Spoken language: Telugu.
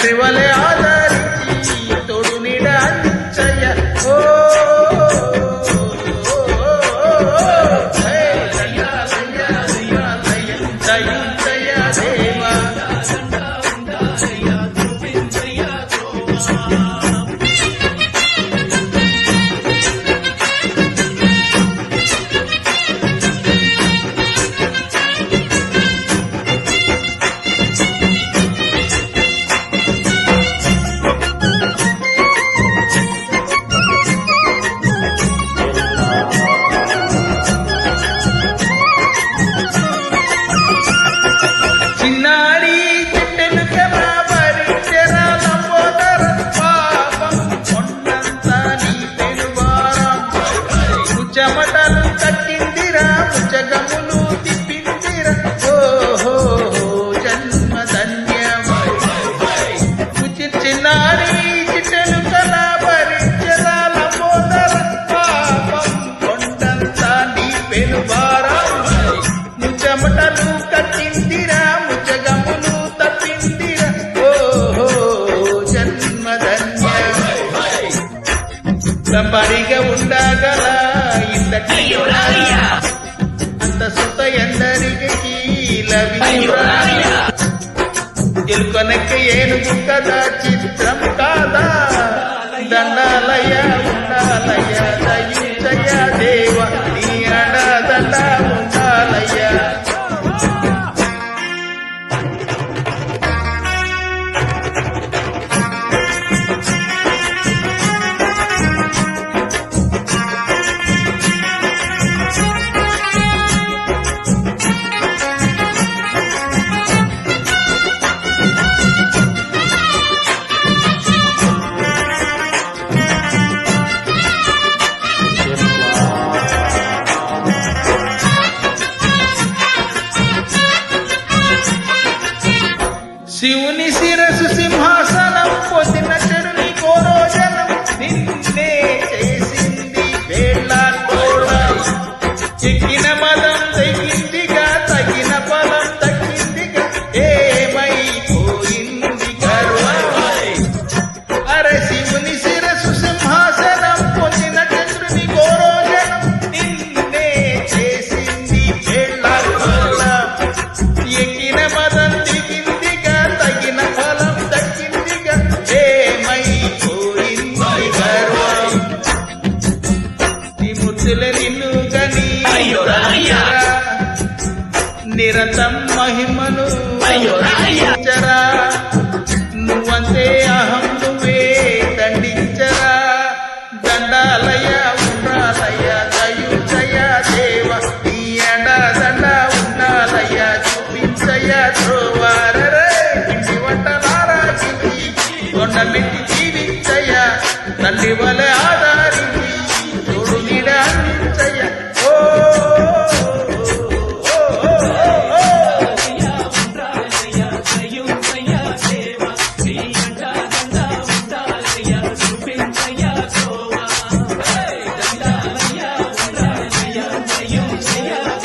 తండ్రి వలె ఆదరించి తోడు నీడ అంచయ్య ఓ చెమటలు కట్టిందిరా ముచ్చగములు తిప్పిందిరా ఓహో జన్మధన్యం చిన్నారి చిట్టెలు కలా భరించరాల పోదర పాపం కొండంతా నీ పెనువారం చెమటలు కట్టిందిరా ముచ్చగములు తప్పిందిరా ఓహో జన్మధన్యం సంబరిగా ఉండగల అంత సుత ఎందరికి ఎలుకొనక్క ఏనుగు కదా చిత్రం కాదా దండాలయ ఉండాలయ దయించయ దేవ నీ అండదండ ఉండాలయ శివుని శిరసు సింహాసనం పొందిన చెడుని కోరోజనం నిన్నే చేసింది వేళ్ళాకోవడం ఎక్కిన మదం తగ్గిందిగా తగిన ఫలం తగ్గిందిగా ఏమైపోయింది గర్వం అరే శివుని శిరసు సింహాసనం పొందిన చంద్రుని కోరోజనం నిన్నే చేసింది వేళ్ళాకోవడం ఎక్కిన మదం నిన్ను గని నిరతం మహిమను చరా నువ్వంతే అహం నువ్వే దండించరా దండాలయ ఉండాలయ దయుచయ దేవ నీ అండ దండ ఉండాలయ చూపించయ ధ్రువారే ఇంటి వంటలారా కొండ మెట్టి జీవించయ తల్లి వలె ఆధారించి తోడు నీడ అందించయ ఓ Yeah.